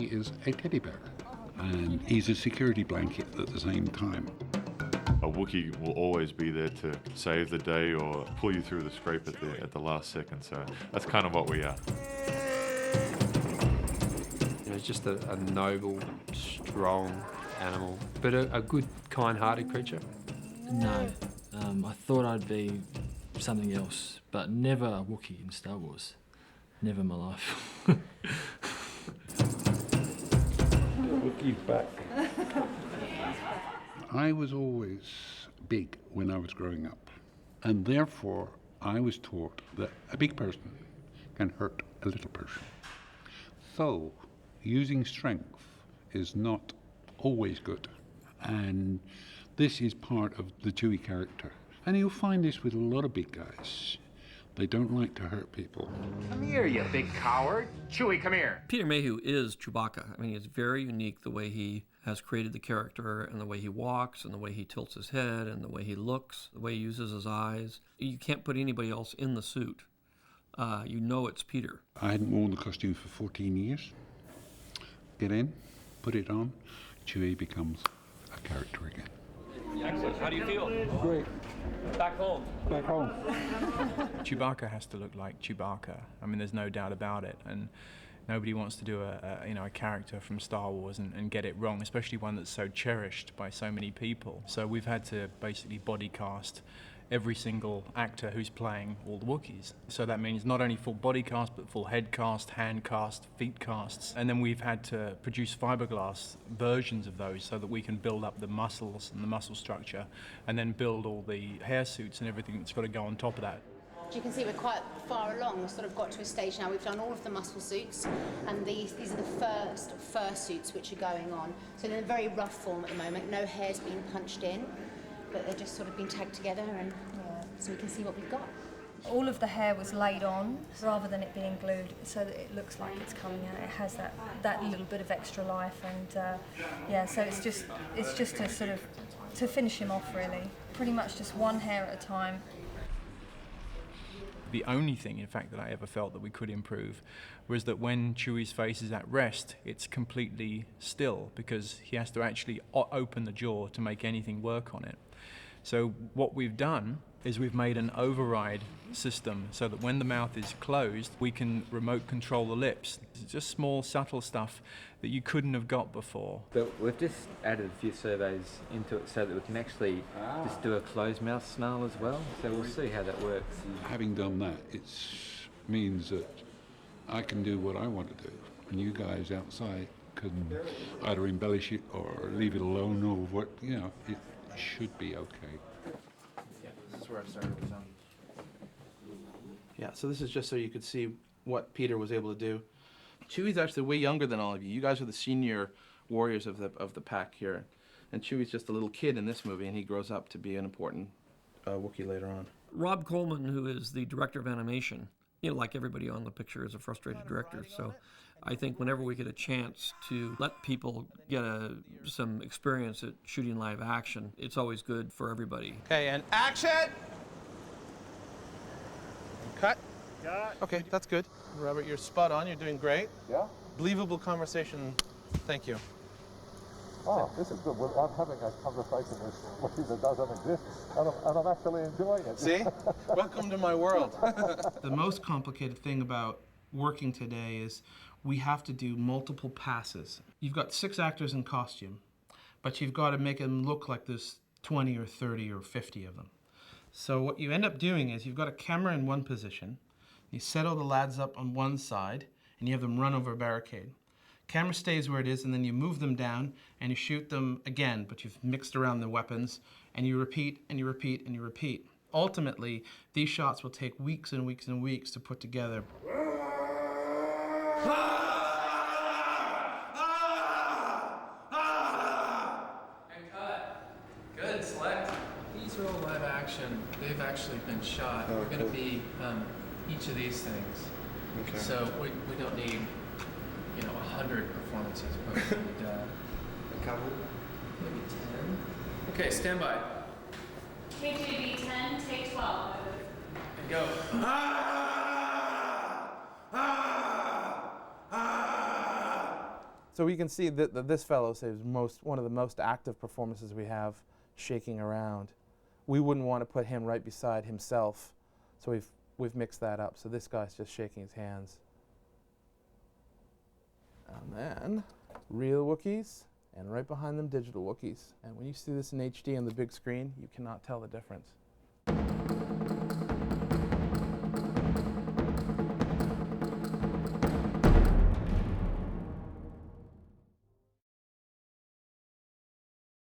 Wookiee is a teddy bear, and he's a security blanket at the same time. A Wookiee will always be there to save the day or pull you through the scrape at the last second, so that's kind of what we are. It's just a noble, strong animal, but a good, kind-hearted creature. No, I thought I'd be something else, but never a Wookiee in Star Wars. Never in my life. Wookiee's back. I was always big when I was growing up, and therefore I was taught that a big person can hurt a little person. So, using strength is not always good, and this is part of the Chewie character. And you'll find this with a lot of big guys. They don't like to hurt people. Come here, you big coward. Chewie, come here. Peter Mayhew is Chewbacca. I mean, it's very unique the way he has created the character and the way he walks and the way he tilts his head and the way he looks, the way he uses his eyes. You can't put anybody else in the suit. You know it's Peter. I hadn't worn the costume for 14 years. Get in, put it on, Chewie becomes a character again. Excellent. How do you feel? Great. Back home. Back home. Chewbacca has to look like Chewbacca. I mean, there's no doubt about it. And nobody wants to do a character from Star Wars and get it wrong, especially one that's so cherished by so many people. So we've had to basically body cast every single actor who's playing all the Wookiees. So that means not only full body cast, but full head cast, hand cast, feet casts. And then we've had to produce fiberglass versions of those so that we can build up the muscles and the muscle structure, and then build all the hair suits and everything that's got to go on top of that. You can see we're quite far along. We've sort of got to a stage now. We've done all of the muscle suits, and these are the first fur suits which are going on. So they're in a very rough form at the moment. No hair's been punched in, but they're just sort of been tagged together, and so we can see what we've got. All of the hair was laid on rather than it being glued, so that it looks like it's coming out. It has that little bit of extra life, and so it's just to sort of to finish him off, really. Pretty much just one hair at a time. The only thing, in fact, that I ever felt that we could improve was that when Chewie's face is at rest, it's completely still, because he has to actually open the jaw to make anything work on it. So what we've done is we've made an override system so that when the mouth is closed, we can remote control the lips. It's just small, subtle stuff that you couldn't have got before. But we've just added a few surveys into it so that we can actually just do a closed mouth snarl as well. So we'll see how that works. Having done that, it means that I can do what I want to do, and you guys outside can either embellish it or leave it alone, or what, it should be okay. Yeah, this is where I started with Yeah, so this is just so you could see what Peter was able to do. Chewie's actually way younger than all of you. You guys are the senior warriors of the pack here. And Chewie's just a little kid in this movie, and he grows up to be an important Wookiee later on. Rob Coleman, who is the director of animation, like everybody on the picture, is a frustrated director. So I think whenever we get a chance to let people get some experience at shooting live action, it's always good for everybody. Okay, and action! Cut. Okay, that's good. Robert, you're spot on. You're doing great. Yeah? Believable conversation. Thank you. Oh, this is good. Well, I'm having a conversation with somebody that doesn't exist, and I'm actually enjoying it. See? Welcome to my world. The most complicated thing about working today is we have to do multiple passes. You've got 6 actors in costume, but you've got to make them look like there's 20 or 30 or 50 of them. So what you end up doing is you've got a camera in one position, you set all the lads up on one side, and you have them run over a barricade. Camera stays where it is, and then you move them down, and you shoot them again, but you've mixed around the weapons, and you repeat, and you repeat, and you repeat. Ultimately, these shots will take weeks and weeks and weeks to put together. And cut. Good, select. These are all live action. They've actually been shot. We're going to be each of these things. Okay. So we don't need 100 performances, but we need a couple, maybe 10. Okay, stand by. KJV 10, take 12. And go. So we can see that this fellow is one of the most active performances we have, shaking around. We wouldn't want to put him right beside himself, so we've mixed that up. So this guy's just shaking his hands. And then real Wookiees, and right behind them digital Wookiees. And when you see this in HD on the big screen, you cannot tell the difference.